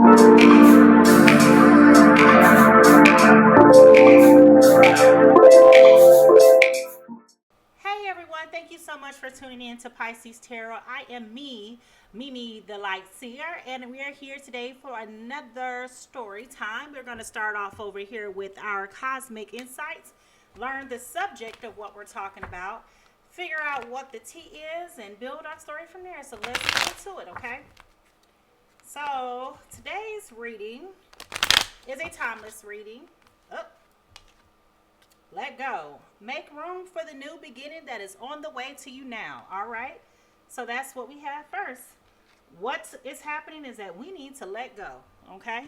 Hey everyone, thank you so much for tuning in to Pisces Tarot. I am MiMi the Lightseer, and we are here today for another story time. We're going to start off over here with our cosmic insights, learn the subject of what we're talking about, figure out what the tea is, and build our story from there. So let's get into it, okay? So today's reading is a timeless reading. Let go. Make room for the new beginning that is on the way to you now. All right. So that's what we have first. What is happening is that we need to let go. Okay.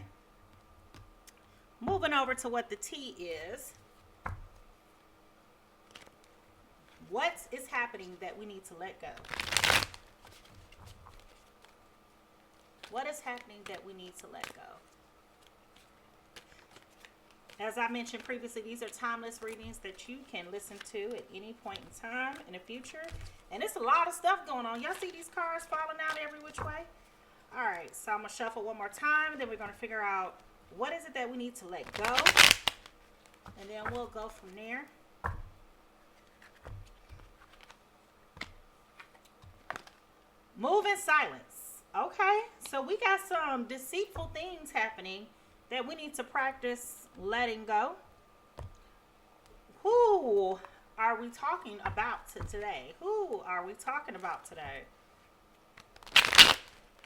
Moving over to what the tea is. What is happening that we need to let go? What is happening that we need to let go? As I mentioned previously, these are timeless readings that you can listen to at any point in time in the future. And it's a lot of stuff going on. Y'all see these cards falling out every which way? All right, so I'm going to shuffle one more time, and then we're going to figure out what is it that we need to let go. And then we'll go from there. Move in silence. Okay, so we got some deceitful things happening that we need to practice letting go. Who are we talking about today? Who are we talking about today?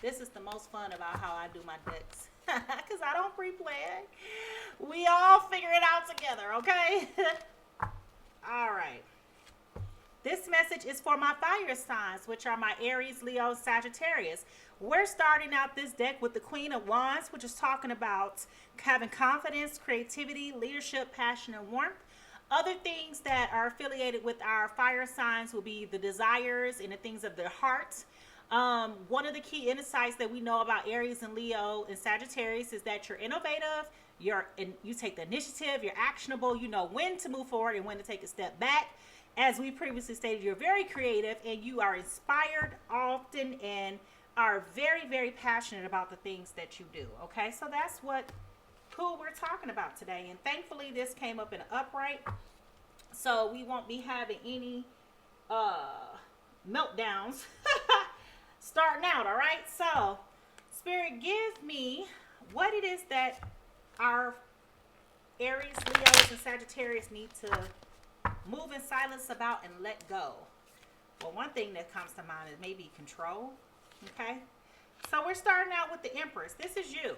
This is the most fun about how I do my decks. Because I don't pre-play it. We all figure it out together, okay? All right. This message is for my fire signs, which are my Aries, Leo, Sagittarius. We're starting out this deck with the Queen of Wands, which is talking about having confidence, creativity, leadership, passion, and warmth. Other things that are affiliated with our fire signs will be the desires and the things of the heart. One of the key insights that we know about Aries and Leo and Sagittarius is that you're innovative, you take the initiative, you're actionable, you know when to move forward and when to take a step back. As we previously stated, you're very creative and you are inspired often and are very, very passionate about the things that you do. Okay, so that's who we're talking about today. And thankfully, this came up in an upright, so we won't be having any meltdowns starting out. All right, so Spirit, give me what it is that our Aries, Leos, and Sagittarius need to move in silence about and let go. Well, one thing that comes to mind is maybe control. Okay, so we're starting out with the Empress. This is you.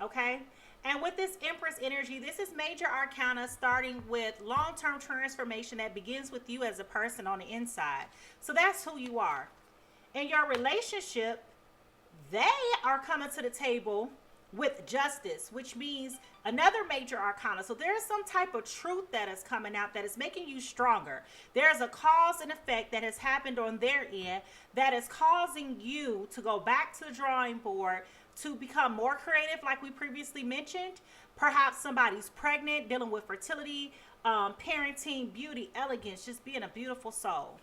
Okay, and with this Empress energy, this is major arcana, starting with long-term transformation that begins with you as a person on the inside. So that's who you are. In your relationship, they are coming to the table with justice, which means another major arcana. So there is some type of truth that is coming out that is making you stronger. There's a cause and effect that has happened on their end that is causing you to go back to the drawing board, to become more creative, like we previously mentioned. Perhaps somebody's pregnant, dealing with fertility, parenting, beauty, elegance, just being a beautiful soul.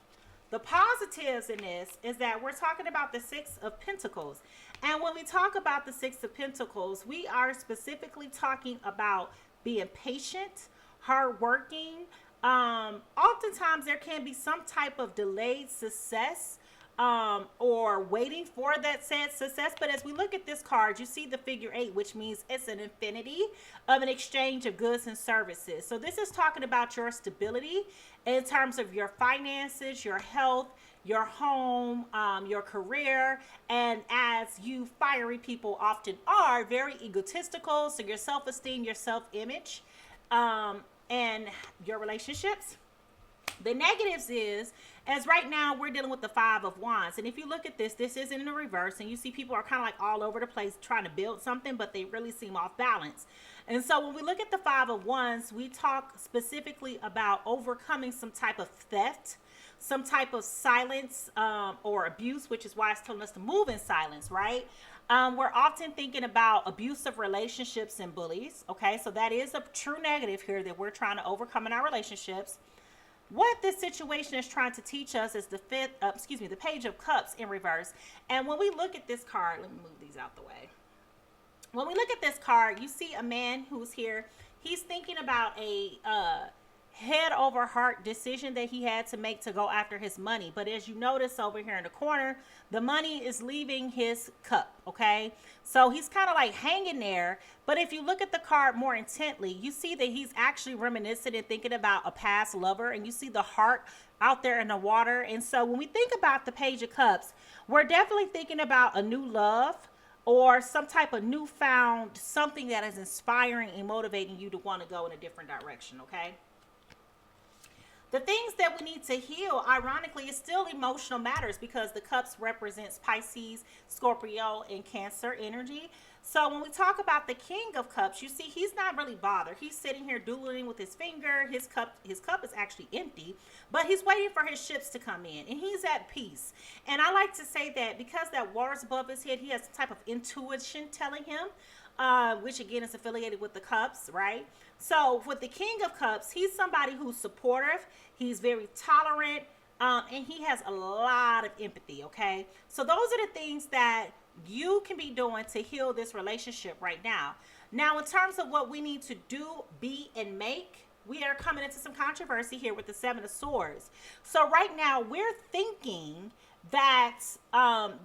The positives in this is that we're talking about the Six of Pentacles. And when we talk about the Six of Pentacles, we are specifically talking about being patient, hardworking. Oftentimes there can be some type of delayed success or waiting for that said success. But as we look at this card, you see the figure 8, which means it's an infinity of an exchange of goods and services. So this is talking about your stability in terms of your finances, your health, your home, your career. And as you fiery people often are, very egotistical. So your self-esteem, your self-image, and your relationships. The negatives is, as right now we're dealing with the Five of Wands. And if you look at this, this is in the reverse. And you see people are kind of like all over the place trying to build something, but they really seem off balance. And so when we look at the Five of Wands, we talk specifically about overcoming some type of theft, some type of silence or abuse, which is why it's telling us to move in silence, right? We're often thinking about abusive relationships and bullies. Okay, so that is a true negative here that we're trying to overcome in our relationships. What this situation is trying to teach us is the the Page of Cups in reverse. And when we look at this card, let me move these out the way. When we look at this card, you see a man who's here. He's thinking about a head over heart decision that he had to make to go after his money. But as you notice over here in the corner, the money is leaving his cup, okay? So he's kind of like hanging there. But if you look at the card more intently, you see that he's actually reminiscing and thinking about a past lover. And you see the heart out there in the water. And so when we think about the Page of Cups, we're definitely thinking about a new love, or some type of newfound something that is inspiring and motivating you to want to go in a different direction, okay? The things that we need to heal, ironically, is still emotional matters, because the cups represents Pisces, Scorpio, and Cancer energy. So when we talk about the King of Cups, you see he's not really bothered. He's sitting here doodling with his finger. His cup is actually empty, but he's waiting for his ships to come in, and he's at peace. And I like to say that because that water's above his head, he has a type of intuition telling him, which again is affiliated with the cups, right? So with the King of Cups, he's somebody who's supportive. He's very tolerant, and he has a lot of empathy, okay? So those are the things that you can be doing to heal this relationship right now. Now, in terms of what we need to do, be, and make, we are coming into some controversy here with the Seven of Swords. So right now, we're thinking that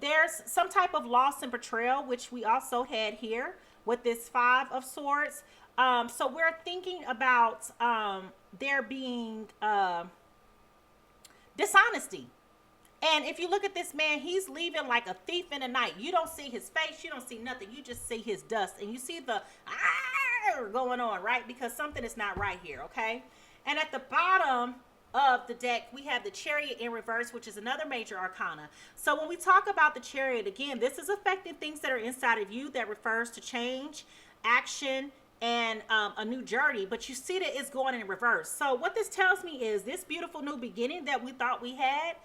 there's some type of loss and betrayal, which we also had here with this Five of Swords. So we're thinking about there being dishonesty. And if you look at this man, he's leaving like a thief in the night. You don't see his face. You don't see nothing. You just see his dust. And you see the going on, right? Because something is not right here, okay? And at the bottom of the deck, we have the Chariot in reverse, which is another major arcana. So when we talk about the Chariot, again, this is affecting things that are inside of you, that refers to change, action, and a new journey. But you see that it's going in reverse. So what this tells me is this beautiful new beginning that we thought we had,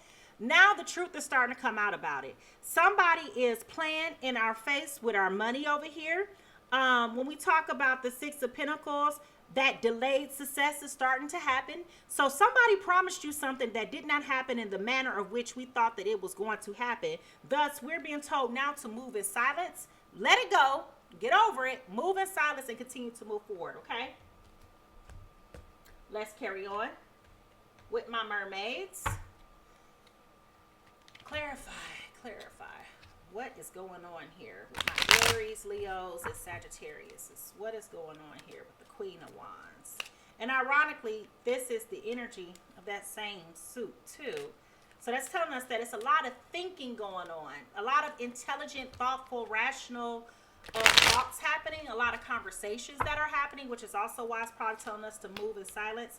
now the truth is starting to come out about it. Somebody is playing in our face with our money over here. When we talk about the Six of Pentacles, that delayed success is starting to happen. So somebody promised you something that did not happen in the manner of which we thought that it was going to happen. Thus, we're being told now to move in silence, let it go, get over it, move in silence, and continue to move forward, okay? Let's carry on with my mermaids. Clarify. What is going on here with my Aries, Leos, and Sagittarius? What is going on here with the Queen of Wands? And ironically, this is the energy of that same suit too. So that's telling us that it's a lot of thinking going on, a lot of intelligent, thoughtful, rational thoughts happening, a lot of conversations that are happening, which is also why it's probably telling us to move in silence.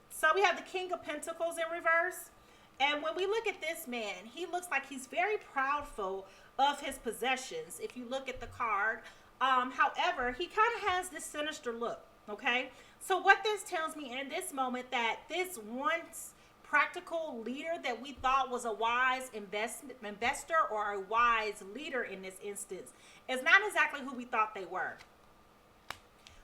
So we have the King of Pentacles in reverse. And when we look at this man, he looks like he's very proudful of his possessions. If you look at the card, however, he kind of has this sinister look, okay? So what this tells me in this moment, that this once practical leader that we thought was a wise investor or a wise leader in this instance is not exactly who we thought they were.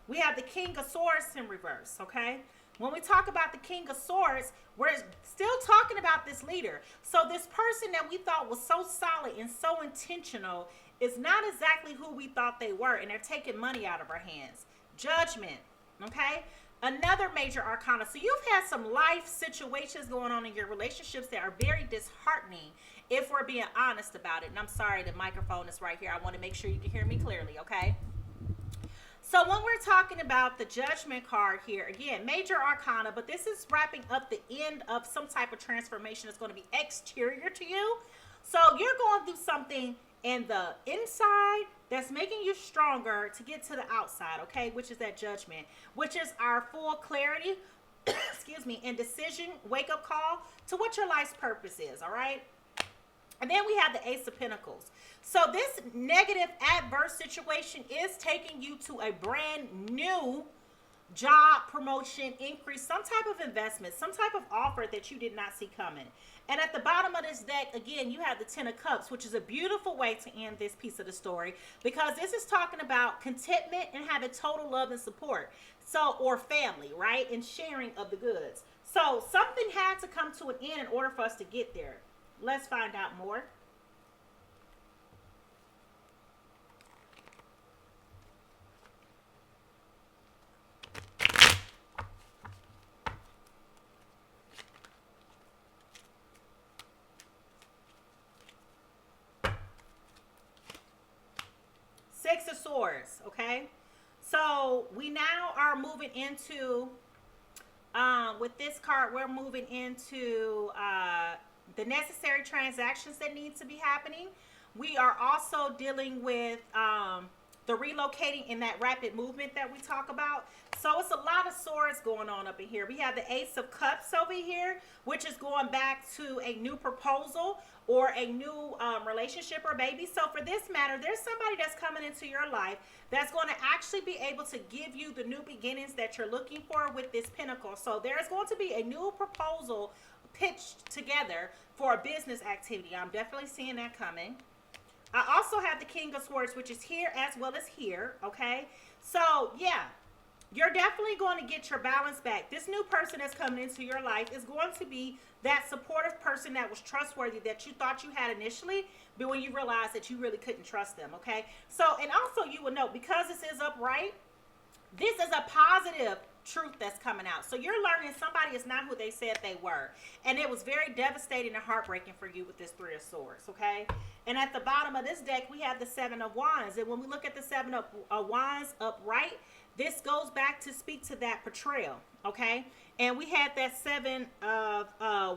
We have the King of Swords in reverse, okay? When we talk about the King of Swords, we're still talking about this leader. So this person that we thought was so solid and so intentional is not exactly who we thought they were, and they're taking money out of our hands. Judgment, okay? Another major arcana. So you've had some life situations going on in your relationships that are very disheartening, if we're being honest about it. And I'm sorry, the microphone is right here. I want to make sure you can hear me clearly, okay? So when we're talking about the Judgment card here, again, major arcana, but this is wrapping up the end of some type of transformation that's going to be exterior to you. So you're going through something in the inside that's making you stronger to get to the outside, okay, which is that Judgment, which is our full clarity, excuse me, and decision, wake-up call to what your life's purpose is, all right? And then we have the Ace of Pentacles. So this negative adverse situation is taking you to a brand new job, promotion, increase, some type of investment, some type of offer that you did not see coming. And at the bottom of this deck, again, you have the Ten of Cups, which is a beautiful way to end this piece of the story, because this is talking about contentment and having total love and support. So, or family, right? And sharing of the goods. So something had to come to an end in order for us to get there. Let's find out more. Ace of Swords, okay? So we now are moving into, with this card, we're moving into the necessary transactions that need to be happening. We are also dealing with the relocating in that rapid movement that we talk about. So it's a lot of swords going on up in here. We have the Ace of Cups over here, which is going back to a new proposal or a new relationship or baby. So for this matter, there's somebody that's coming into your life that's going to actually be able to give you the new beginnings that you're looking for with this pentacle. So there's going to be a new proposal pitched together for a business activity. I'm definitely seeing that coming. I also have the King of Swords, which is here as well as here, okay? So, yeah, you're definitely going to get your balance back. This new person that's coming into your life is going to be that supportive person that was trustworthy that you thought you had initially, but when you realized that you really couldn't trust them, okay? So, and also you will note, because this is upright, this is a positive truth that's coming out. So you're learning somebody is not who they said they were. And it was very devastating and heartbreaking for you with this Three of Swords, okay? And at the bottom of this deck, we have the Seven of Wands. And when we look at the Seven of Wands upright, this goes back to speak to that betrayal, okay? And we had that Seven of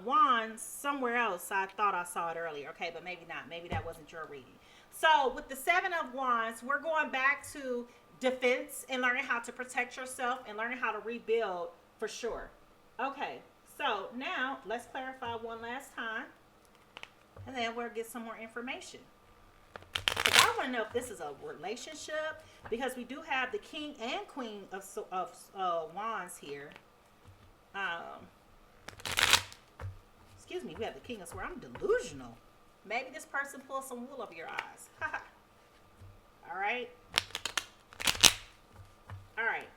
Wands somewhere else. I thought I saw it earlier, okay? But maybe not. Maybe that wasn't your reading. So with the Seven of Wands, we're going back to defense and learning how to protect yourself and learning how to rebuild for sure. Okay, so now let's clarify one last time, and then we'll get some more information. Because I want to know if this is a relationship, because we do have the King and Queen of Wands here. Excuse me, we have the King of Swords. I'm delusional. Maybe this person pulls some wool over your eyes. All right. All right.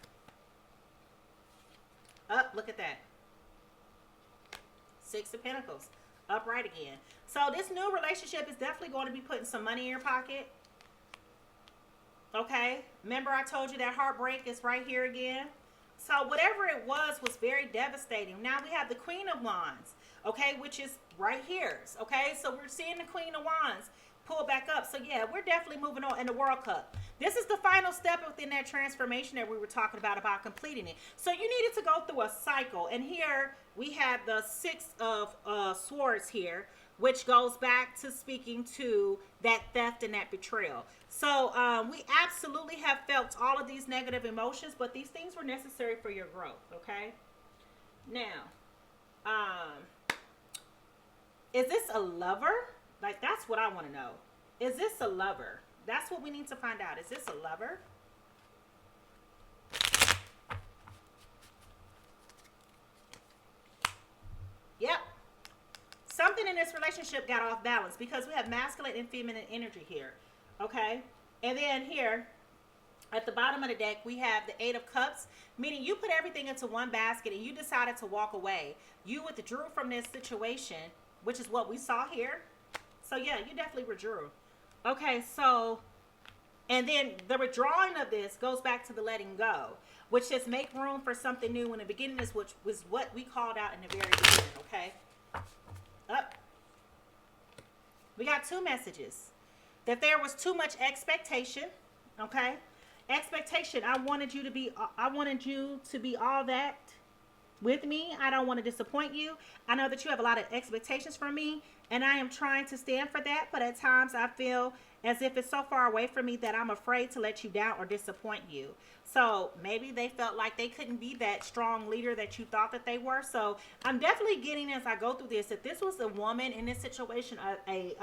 Up, look at that. Six of Pentacles. Upright again. So this new relationship is definitely going to be putting some money in your pocket. Okay. Remember I told you that heartbreak is right here again. So whatever it was very devastating. Now we have the Queen of Wands. Okay. Which is right here. Okay. So we're seeing the Queen of Wands pull back up. So yeah, we're definitely moving on in the World Cup. This is the final step within that transformation that we were talking about completing it. So you needed to go through a cycle. And here we have the Six of Swords here, which goes back to speaking to that theft and that betrayal. So we absolutely have felt all of these negative emotions, but these things were necessary for your growth, okay? Now, is this a lover? Like, that's what I want to know. Is this a lover? That's what we need to find out. Is this a lover? Yep. Something in this relationship got off balance because we have masculine and feminine energy here. Okay? And then here, at the bottom of the deck, we have the Eight of Cups, meaning you put everything into one basket and you decided to walk away. You withdrew from this situation, which is what we saw here. So yeah, you definitely withdrew. Okay, so, and then the withdrawing of this goes back to the letting go, which says make room for something new in the beginning, which was what we called out in the very beginning, okay? Up. We got two messages. That there was too much expectation, okay? Expectation, I wanted you to be all that with me. I don't want to disappoint you. I know that you have a lot of expectations from me, and I am trying to stand for that, but at times I feel as if it's so far away from me that I'm afraid to let you down or disappoint you. So maybe they felt like they couldn't be that strong leader that you thought that they were. So I'm definitely getting, as I go through this, that this was a woman in this situation, a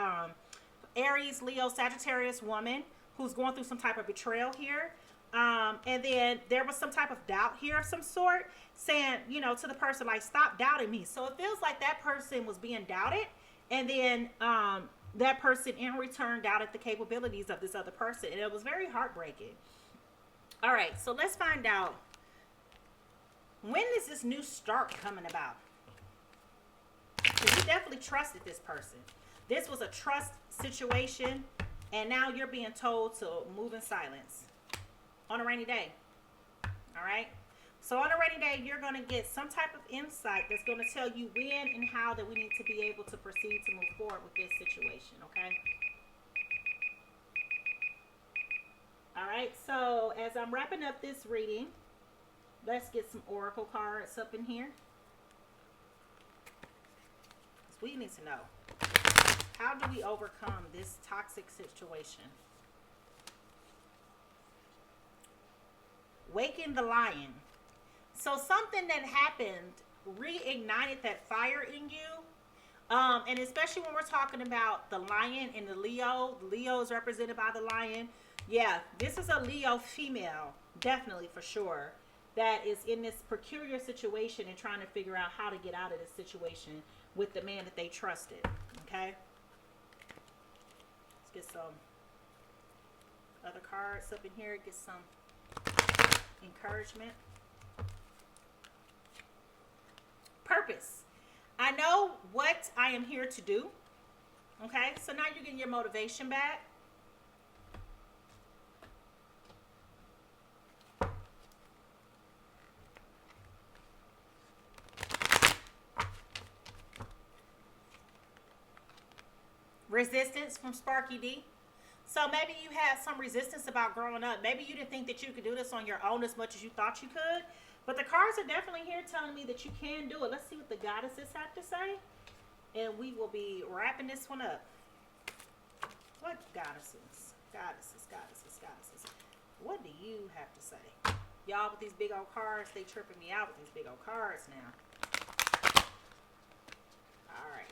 Aries, Leo, Sagittarius woman who's going through some type of betrayal here. And then there was some type of doubt here of some sort, saying, you know, to the person, like, stop doubting me. So it feels like that person was being doubted, and then that person in return doubted the capabilities of this other person, and it was very heartbreaking. All right, so let's find out, when is this new start coming about? Because you definitely trusted this person. This was a trust situation, and now you're being told to move in silence on a rainy day. All right? So on a rainy day, you're going to get some type of insight that's going to tell you when and how that we need to be able to proceed to move forward with this situation, okay? All right, so as I'm wrapping up this reading, let's get some oracle cards up in here. We need to know, how do we overcome this toxic situation? Waking the lion. So something that happened reignited that fire in you. And especially when we're talking about the lion and the Leo. Leo is represented by the lion. Yeah, this is a Leo female, definitely for sure, that is in this peculiar situation and trying to figure out how to get out of this situation with the man that they trusted. Okay? Let's get some other cards up in here. Get some encouragement. Purpose. I know what I am here to do. Okay? So now you're getting your motivation back. Resistance from Sparky D. So maybe you had some resistance about growing up. Maybe you didn't think that you could do this on your own as much as you thought you could. But the cards are definitely here telling me that you can do it. Let's see what the goddesses have to say. And we will be wrapping this one up. What goddesses? Goddesses, goddesses, goddesses. What do you have to say? Y'all with these big old cards, they tripping me out with these big old cards now. All right.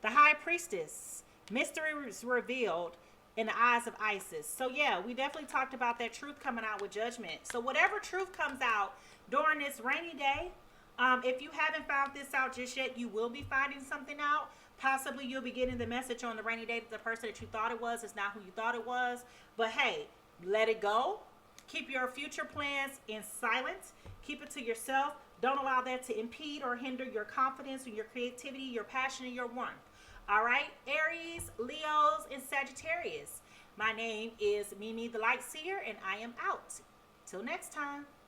The High Priestess. Mystery is revealed in the eyes of Isis. So yeah, we definitely talked about that truth coming out with judgment. So whatever truth comes out during this rainy day, if you haven't found this out just yet, you will be finding something out. Possibly you'll be getting the message on the rainy day that the person that you thought it was is not who you thought it was. But hey, let it go. Keep your future plans in silence. Keep it to yourself. Don't allow that to impede or hinder your confidence and your creativity, your passion, and your warmth. All right, Aries, Leos, and Sagittarius. My name is MiMi the Lightseer, and I am out. Till next time.